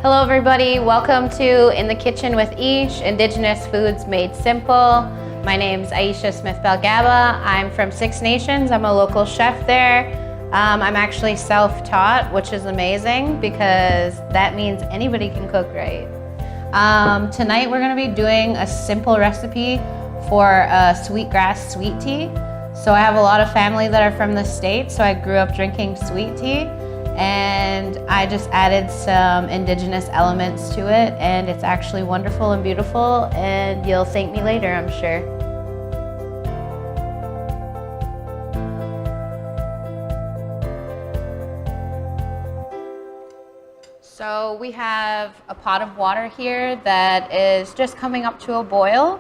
Hello everybody, welcome to In the Kitchen with Aicha, Indigenous Foods Made Simple. My name's Aicha Smith-Belghaba. I'm from Six Nations. I'm a local chef there. I'm actually self-taught, which is amazing because that means anybody can cook right. Tonight we're going to be doing a simple recipe for a Sweetgrass Sweet Tea. So I have a lot of family that are from the States, so I grew up drinking sweet tea. And I just added some indigenous elements to it, and it's actually wonderful and beautiful, and you'll thank me later, I'm sure. So we have a pot of water here that is just coming up to a boil,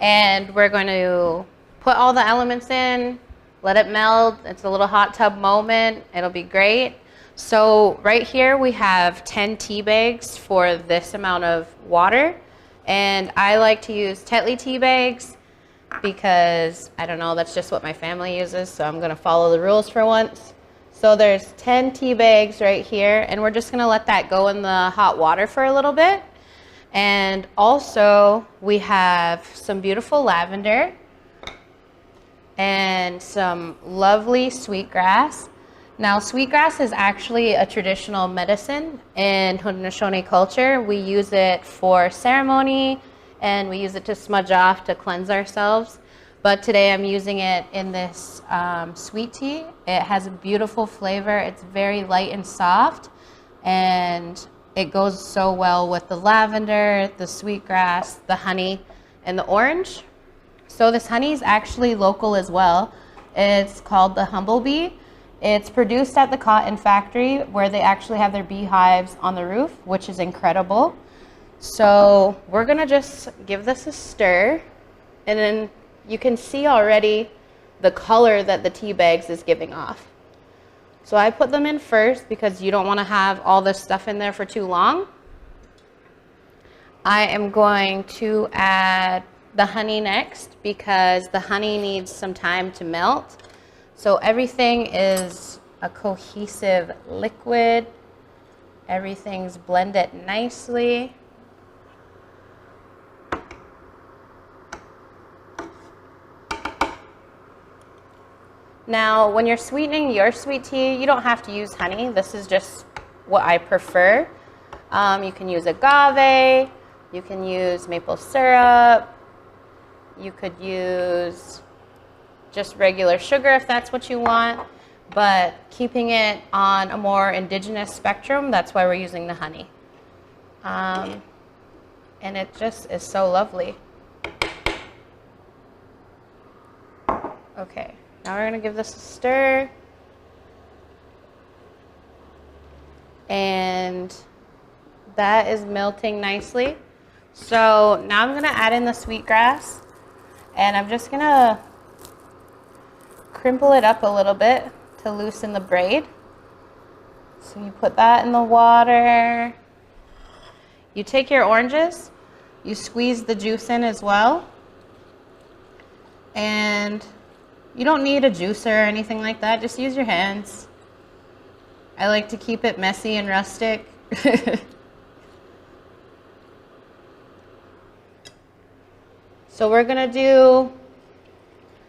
and we're going to put all the elements in, let it melt. It's a little hot tub moment. It'll be great. So right here we have 10 tea bags for this amount of water, and I like to use Tetley tea bags because, I don't know, that's just what my family uses, so I'm going to follow the rules for once. So there's 10 tea bags right here, and we're just going to let that go in the hot water for a little bit. And also we have some beautiful lavender and some lovely sweetgrass. Now, sweetgrass is actually a traditional medicine in Haudenosaunee culture. We use it for ceremony, and we use it to smudge off to cleanse ourselves. But today I'm using it in this sweet tea. It has a beautiful flavor. It's very light and soft, and it goes so well with the lavender, the sweetgrass, the honey, and the orange. So this honey is actually local as well. It's called the humblebee. It's produced at the cotton factory where they actually have their beehives on the roof, which is incredible. So we're gonna just give this a stir, and then you can see already the color that the tea bags is giving off. So I put them in first because you don't wanna have all this stuff in there for too long. I am going to add the honey next because the honey needs some time to melt. So everything is a cohesive liquid. Everything's blended nicely. Now, when you're sweetening your sweet tea, you don't have to use honey. This is just what I prefer. You can use agave, you can use maple syrup, you could use just regular sugar if that's what you want, but keeping it on a more indigenous spectrum, that's why we're using the honey. And it just is so lovely. Okay, now we're gonna give this a stir. And that is melting nicely. So now I'm gonna add in the sweetgrass, and I'm just gonna crimple it up a little bit to loosen the braid. So you put that in the water. You take your oranges, you squeeze the juice in as well. And you don't need a juicer or anything like that, just use your hands. I like to keep it messy and rustic. So we're gonna do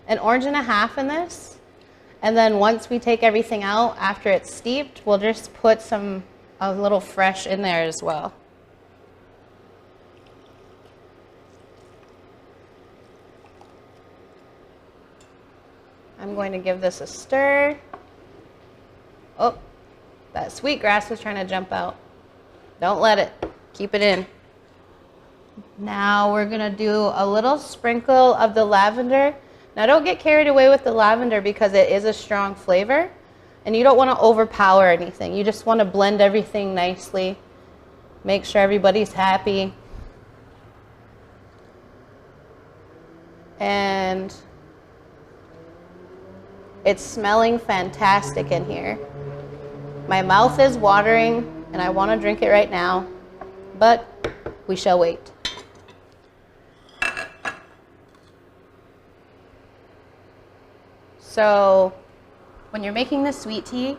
an orange and a half in this, and then once we take everything out after it's steeped, we'll just put a little fresh in there as well. I'm going to give this a stir. Oh, that sweetgrass was trying to jump out. Don't let it, keep it in. Now we're gonna do a little sprinkle of the lavender. Now don't get carried away with the lavender because it is a strong flavor, and you don't want to overpower anything. You just want to blend everything nicely, make sure everybody's happy. And it's smelling fantastic in here. My mouth is watering and I want to drink it right now, but we shall wait. So when you're making the sweet tea,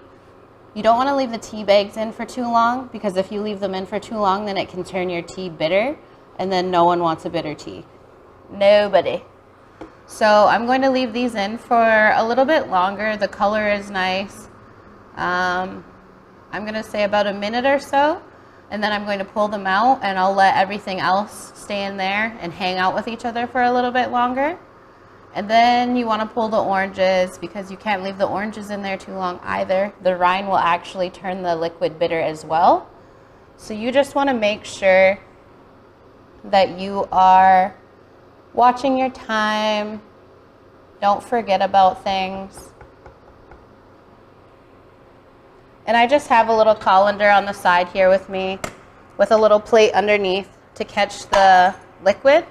You don't want to leave the tea bags in for too long, because if you leave them in for too long, then it can turn your tea bitter, and then no one wants a bitter tea. Nobody. So I'm going to leave these in for a little bit longer. The color is nice. I'm going to say about a minute or so, and then I'm going to pull them out, and I'll let everything else stay in there and hang out with each other for a little bit longer. And then you want to pull the oranges, because you can't leave the oranges in there too long either. The rind will actually turn the liquid bitter as well. So you just want to make sure that you are watching your time. Don't forget about things. And I just have a little colander on the side here with me, with a little plate underneath to catch the liquid.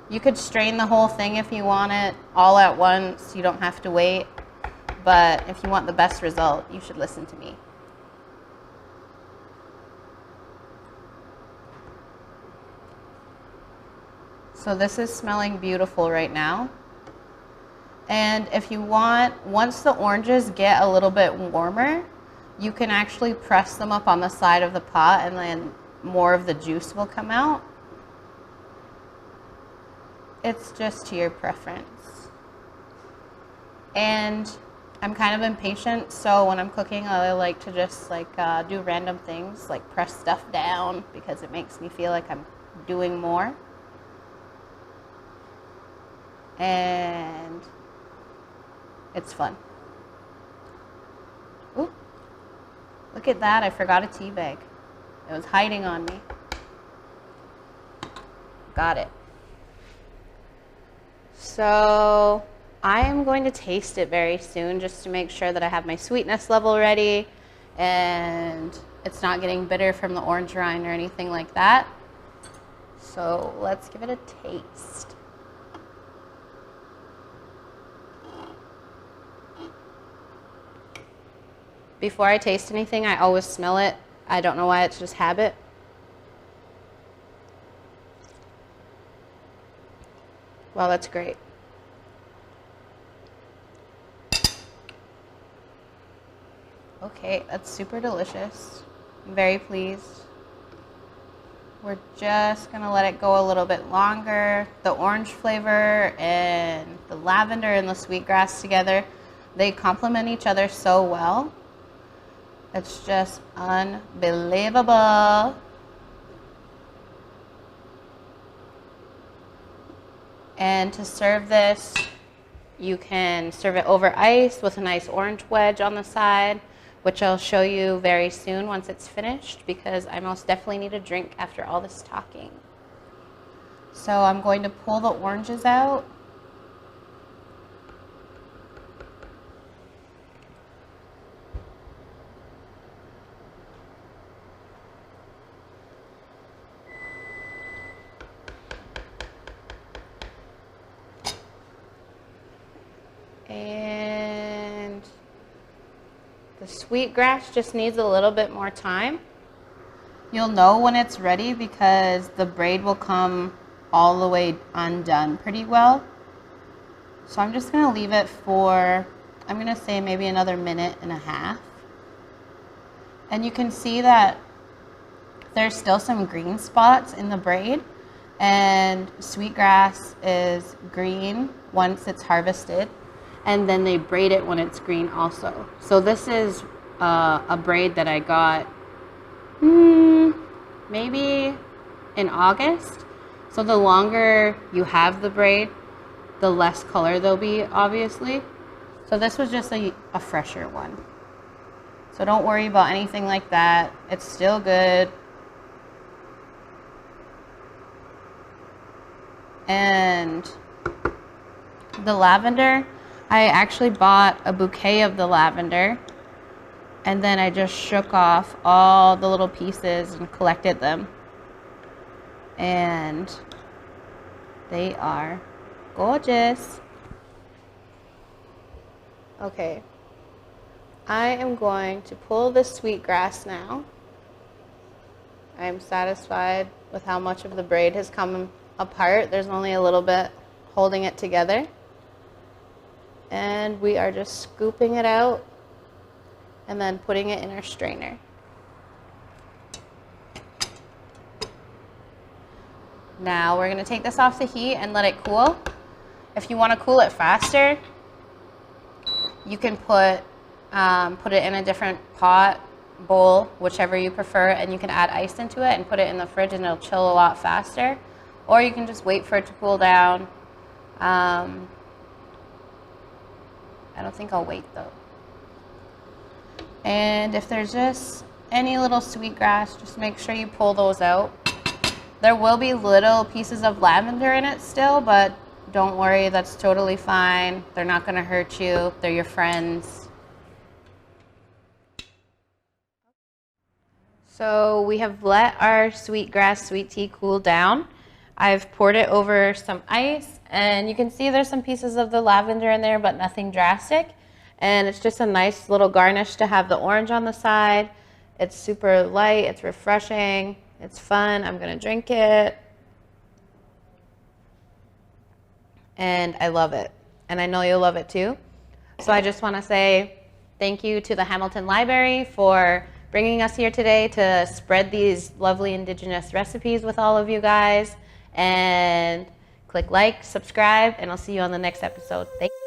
You could strain the whole thing if you want it all at once. You don't have to wait. But if you want the best result, you should listen to me. So this is smelling beautiful right now. And if you want, once the oranges get a little bit warmer, you can actually press them up on the side of the pot, and then more of the juice will come out. It's just to your preference. And I'm kind of impatient, so when I'm cooking, I like to just do random things, like press stuff down, because it makes me feel like I'm doing more. And it's fun. Ooh, look at that, I forgot a tea bag. It was hiding on me. Got it. So I am going to taste it very soon, just to make sure that I have my sweetness level ready and it's not getting bitter from the orange rind or anything like that. So let's give it a taste. Before I taste anything, I always smell it. I don't know why, it's just habit. Well, that's great. Okay, that's super delicious. I'm very pleased. We're just gonna let it go a little bit longer. The orange flavor and the lavender and the sweetgrass together, they complement each other so well. It's just unbelievable. And to serve this, you can serve it over ice with a nice orange wedge on the side, which I'll show you very soon once it's finished, because I most definitely need a drink after all this talking. So I'm going to pull the oranges out. And the sweetgrass just needs a little bit more time. You'll know when it's ready because the braid will come all the way undone pretty well. So I'm just gonna leave it for, I'm gonna say maybe another minute and a half. And you can see that there's still some green spots in the braid, and sweetgrass is green once it's harvested. And then they braid it when it's green also. So this is a braid that I got maybe in August. So the longer you have the braid, the less color there'll be, obviously. So this was just a fresher one. So don't worry about anything like that. It's still good. And the lavender, I actually bought a bouquet of the lavender, and then I just shook off all the little pieces and collected them. And they are gorgeous. Okay, I am going to pull the sweetgrass now. I am satisfied with how much of the braid has come apart. There's only a little bit holding it together. And we are just scooping it out and then putting it in our strainer. Now we're going to take this off the heat and let it cool. If you want to cool it faster, you can put it in a different pot, bowl, whichever you prefer, and you can add ice into it and put it in the fridge and it'll chill a lot faster. Or you can just wait for it to cool down. I don't think I'll wait though. And if there's just any little sweetgrass, just make sure you pull those out. There will be little pieces of lavender in it still, but don't worry, that's totally fine. They're not going to hurt you. They're your friends. So we have let our sweetgrass sweet tea cool down. I've poured it over some ice, and you can see there's some pieces of the lavender in there, but nothing drastic. And it's just a nice little garnish to have the orange on the side. It's super light, it's refreshing, it's fun. I'm gonna drink it. And I love it. And I know you'll love it too. So I just wanna say thank you to the Hamilton Library for bringing us here today to spread these lovely Indigenous recipes with all of you guys. And click like, subscribe, and I'll see you on the next episode. Thank you.